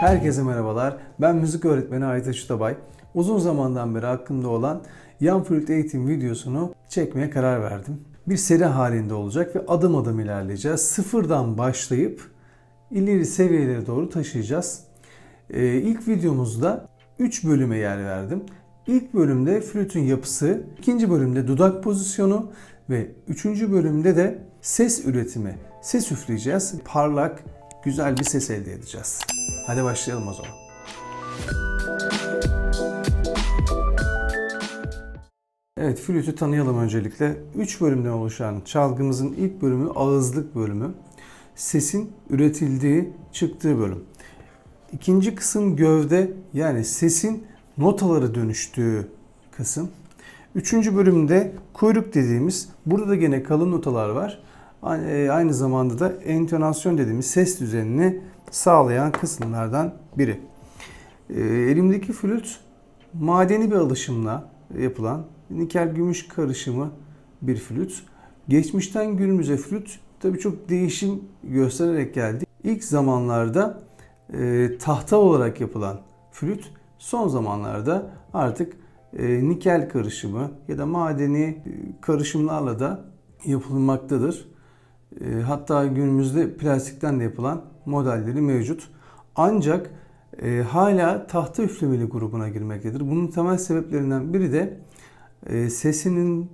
Herkese merhabalar. Ben müzik öğretmeni Aytaç Utabay. Uzun zamandan beri aklımda olan yan flüt eğitim videosunu çekmeye karar verdim. Bir seri halinde olacak ve adım adım ilerleyeceğiz. Sıfırdan başlayıp ileri seviyelere doğru taşıyacağız. İlk videomuzda 3 bölüme yer verdim. İlk bölümde flütün yapısı, ikinci bölümde dudak pozisyonu ve üçüncü bölümde de ses üretimi. Ses üfleyeceğiz. Parlak, güzel bir ses elde edeceğiz. Hadi başlayalım o zaman. Evet, flütü tanıyalım öncelikle. 3 bölümden oluşan çalgımızın ilk bölümü ağızlık bölümü. Sesin üretildiği, çıktığı bölüm. İkinci kısım gövde, yani sesin notalara dönüştüğü kısım. Üçüncü bölümde kuyruk dediğimiz, burada da gene kalın notalar var. Aynı zamanda da entonasyon dediğimiz ses düzenini sağlayan kısımlardan biri. Elimdeki flüt madeni bir alışımla yapılan nikel gümüş karışımı bir flüt. Geçmişten günümüze flüt tabii çok değişim göstererek geldi. İlk zamanlarda tahta olarak yapılan flüt son zamanlarda artık nikel karışımı ya da madeni karışımlarla da yapılmaktadır. Hatta günümüzde plastikten de yapılan modelleri mevcut. Ancak hala tahta üflemeli grubuna girmektedir. Bunun temel sebeplerinden biri de sesinin,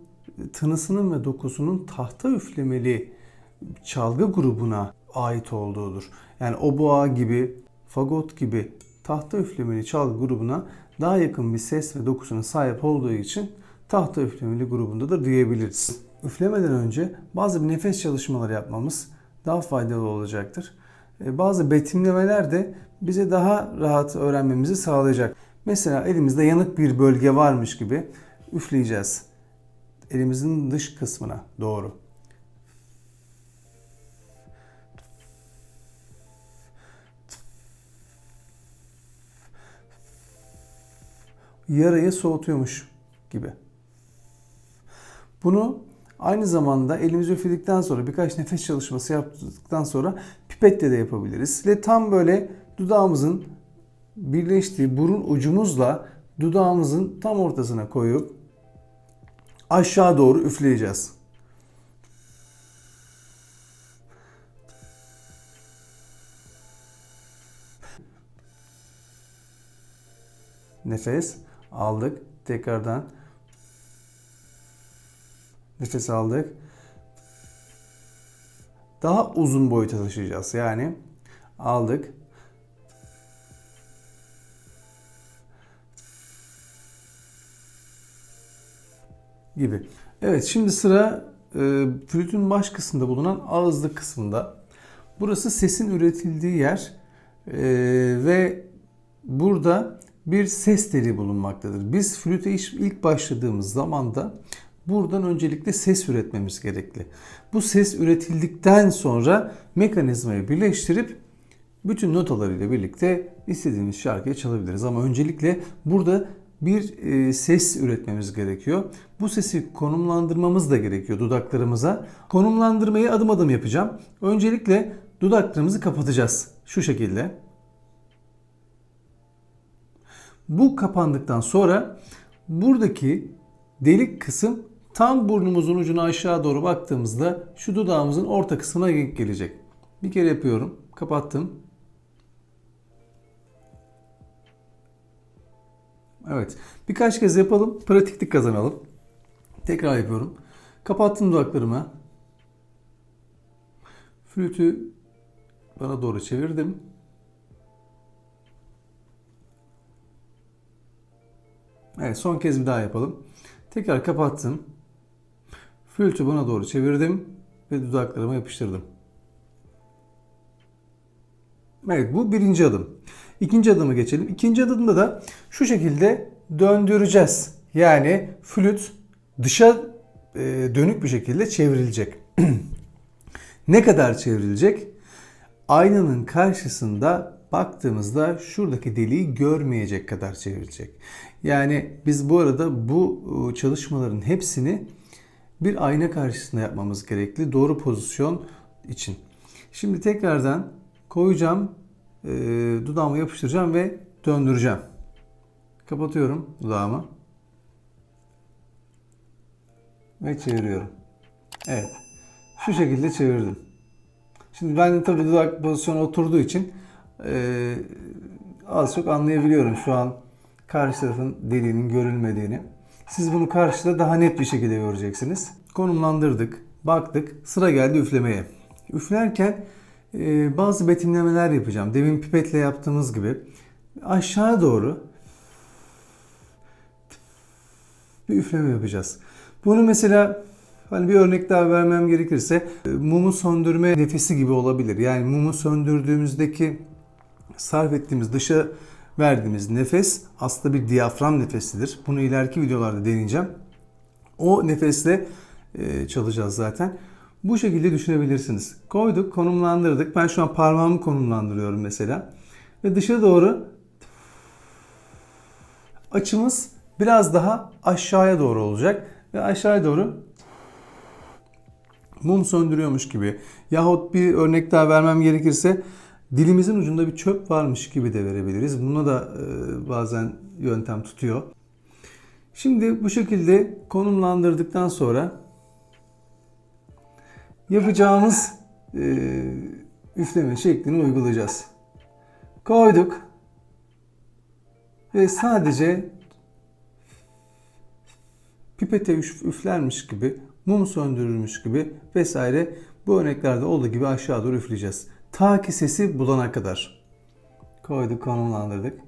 tınısının ve dokusunun tahta üflemeli çalgı grubuna ait olduğudur. Yani oboa gibi, fagot gibi tahta üflemeli çalgı grubuna daha yakın bir ses ve dokusuna sahip olduğu için tahta üflemeli grubundadır diyebiliriz. Üflemeden önce bazı nefes çalışmaları yapmamız daha faydalı olacaktır. Bazı betimlemeler de bize daha rahat öğrenmemizi sağlayacak. Mesela elimizde yanık bir bölge varmış gibi üfleyeceğiz. Elimizin dış kısmına doğru. Yarayı soğutuyormuş gibi. Bunu aynı zamanda elimizi üfledikten sonra birkaç nefes çalışması yaptıktan sonra pipetle de yapabiliriz. Ve tam böyle dudağımızın birleştiği burun ucumuzla dudağımızın tam ortasına koyup aşağı doğru üfleyeceğiz. Nefes aldık. Tekrardan nefes aldık. Daha uzun boyuta taşıyacağız. Yani aldık. Gibi. Evet, şimdi sıra flütün baş kısmında bulunan ağızlık kısmında. Burası sesin üretildiği yer ve burada bir ses teli bulunmaktadır. Biz flüte ilk başladığımız zaman da buradan öncelikle ses üretmemiz gerekli. Bu ses üretildikten sonra mekanizmayı birleştirip bütün notalarıyla birlikte istediğimiz şarkıyı çalabiliriz. Ama öncelikle burada bir ses üretmemiz gerekiyor. Bu sesi konumlandırmamız da gerekiyor dudaklarımıza. Konumlandırmayı adım adım yapacağım. Öncelikle dudaklarımızı kapatacağız. Şu şekilde. Bu kapandıktan sonra buradaki delik kısım tam burnumuzun ucuna aşağı doğru baktığımızda şu dudağımızın orta kısmına gelecek. Bir kere yapıyorum. Kapattım. Evet. Birkaç kez yapalım. Pratiklik kazanalım. Tekrar yapıyorum. Kapattım dudaklarımı. Flütü bana doğru çevirdim. Evet, son kez bir daha yapalım. Tekrar kapattım. Flütü bana doğru çevirdim ve dudaklarıma yapıştırdım. Evet, bu birinci adım. İkinci adıma geçelim. İkinci adımda da şu şekilde döndüreceğiz. Yani flüt dışa dönük bir şekilde çevrilecek. Ne kadar çevrilecek? Aynanın karşısında baktığımızda şuradaki deliği görmeyecek kadar çevrilecek. Yani biz bu arada bu çalışmaların hepsini bir ayna karşısında yapmamız gerekli. Doğru pozisyon için. Şimdi tekrardan koyacağım dudağıma yapıştıracağım ve döndüreceğim. Kapatıyorum dudağımı. Ve çeviriyorum. Evet. Şu şekilde çevirdim. Şimdi ben de tabii dudak pozisyonu oturduğu için az çok anlayabiliyorum şu an karşı tarafın deliğinin görülmediğini. Siz bunu karşıda daha net bir şekilde göreceksiniz. Konumlandırdık, baktık, sıra geldi üflemeye. Üflerken bazı betimlemeler yapacağım. Demin pipetle yaptığımız gibi aşağı doğru bir üfleme yapacağız. Bunu mesela hani bir örnek daha vermem gerekirse mumu söndürme nefesi gibi olabilir. Yani mumu söndürdüğümüzdeki sarf ettiğimiz, dışa verdiğimiz nefes aslında bir diyafram nefesidir. Bunu ileriki videolarda deneyeceğim. O nefesle çalacağız zaten. Bu şekilde düşünebilirsiniz. Koyduk, konumlandırdık. Ben şu an parmağımı konumlandırıyorum mesela. Ve dışa doğru açımız biraz daha aşağıya doğru olacak. Ve aşağıya doğru mum söndürüyormuş gibi. Yahut bir örnek daha vermem gerekirse dilimizin ucunda bir çöp varmış gibi de verebiliriz. Buna da bazen yöntem tutuyor. Şimdi bu şekilde konumlandırdıktan sonra yapacağımız üfleme şeklini uygulayacağız. Koyduk ve sadece pipete üflermiş gibi, mum söndürülmüş gibi vesaire bu örneklerde olduğu gibi aşağı doğru üfleyeceğiz. Ta ki sesi bulana kadar. Koyduk, konumlandırdık.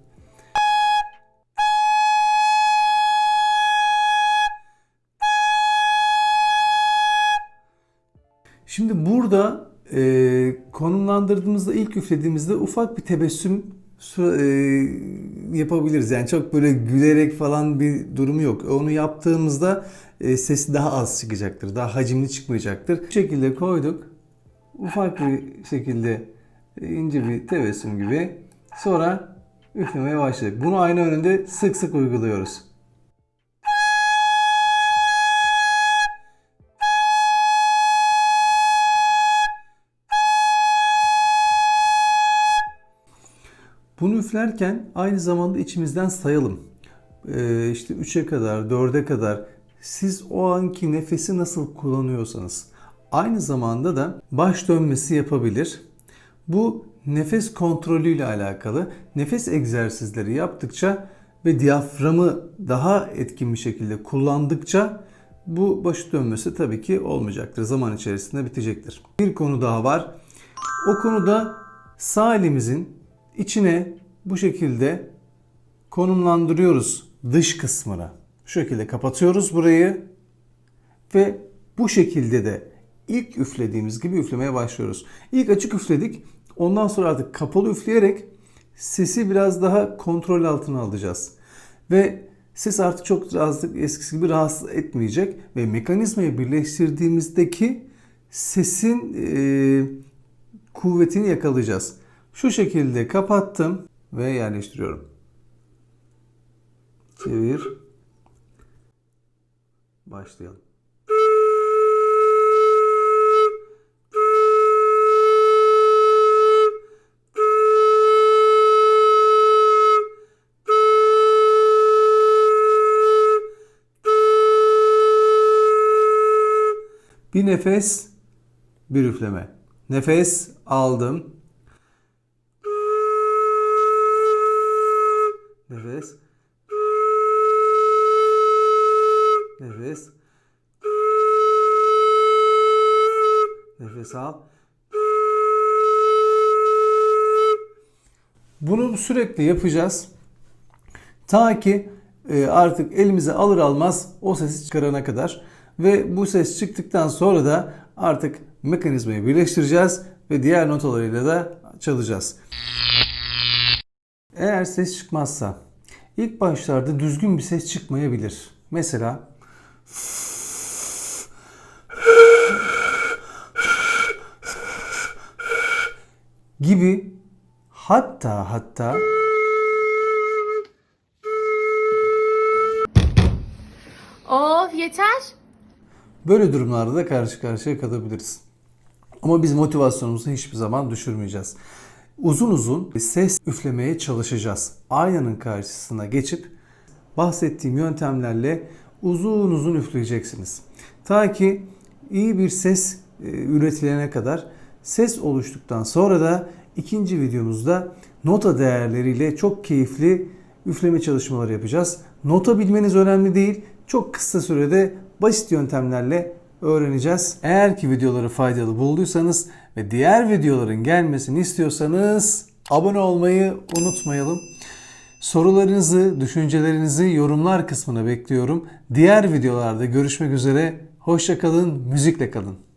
Şimdi burada konumlandırdığımızda, ilk üflediğimizde ufak bir tebessüm yapabiliriz. Yani çok böyle gülerek falan bir durumu yok. Onu yaptığımızda sesi daha az çıkacaktır. Daha hacimli çıkmayacaktır. Bu şekilde koyduk. Ufak bir şekilde ince bir tebessüm gibi. Sonra üflemeye başladık. Bunu ayna önünde sık sık uyguluyoruz. Bunu üflerken aynı zamanda içimizden sayalım. İşte 3'e kadar, 4'e kadar siz o anki nefesi nasıl kullanıyorsanız. Aynı zamanda da baş dönmesi yapabilir. Bu nefes kontrolüyle alakalı. Nefes egzersizleri yaptıkça ve diyaframı daha etkin bir şekilde kullandıkça bu baş dönmesi tabii ki olmayacaktır. Zaman içerisinde bitecektir. Bir konu daha var. O konuda sağ elimizin içine bu şekilde konumlandırıyoruz dış kısmına. Şu şekilde kapatıyoruz burayı ve bu şekilde de ilk üflediğimiz gibi üflemeye başlıyoruz. İlk açık üfledik. Ondan sonra artık kapalı üfleyerek sesi biraz daha kontrol altına alacağız. Ve ses artık çok eskisi gibi rahatsız etmeyecek ve mekanizmayı birleştirdiğimizdeki sesin kuvvetini yakalayacağız. Şu şekilde kapattım ve yerleştiriyorum. Çevir. Başlayalım. Bir nefes, bir üfleme. Nefes aldım. Nefes. Nefes. Nefes al. Bunu sürekli yapacağız. Ta ki artık elimize alır almaz o sesi çıkarana kadar. Ve bu ses çıktıktan sonra da artık mekanizmayı birleştireceğiz ve diğer notalarıyla da çalacağız. Eğer ses çıkmazsa ilk başlarda düzgün bir ses çıkmayabilir. Mesela gibi, hatta Of yeter. böyle durumlarda da karşı karşıya kalabiliriz. Ama biz motivasyonumuzu hiçbir zaman düşürmeyeceğiz. uzun uzun ses üflemeye çalışacağız. Aynanın karşısına geçip bahsettiğim yöntemlerle uzun uzun üfleyeceksiniz. Ta ki iyi bir ses üretilene kadar. Ses oluştuktan sonra da ikinci videomuzda nota değerleriyle çok keyifli üfleme çalışmaları yapacağız. Nota bilmeniz önemli değil. Çok kısa sürede basit yöntemlerle öğreneceğiz. Eğer ki videoları faydalı bulduysanız ve diğer videoların gelmesini istiyorsanız abone olmayı unutmayalım. Sorularınızı, düşüncelerinizi yorumlar kısmına bekliyorum. Diğer videolarda görüşmek üzere. Hoşça kalın, müzikle kalın.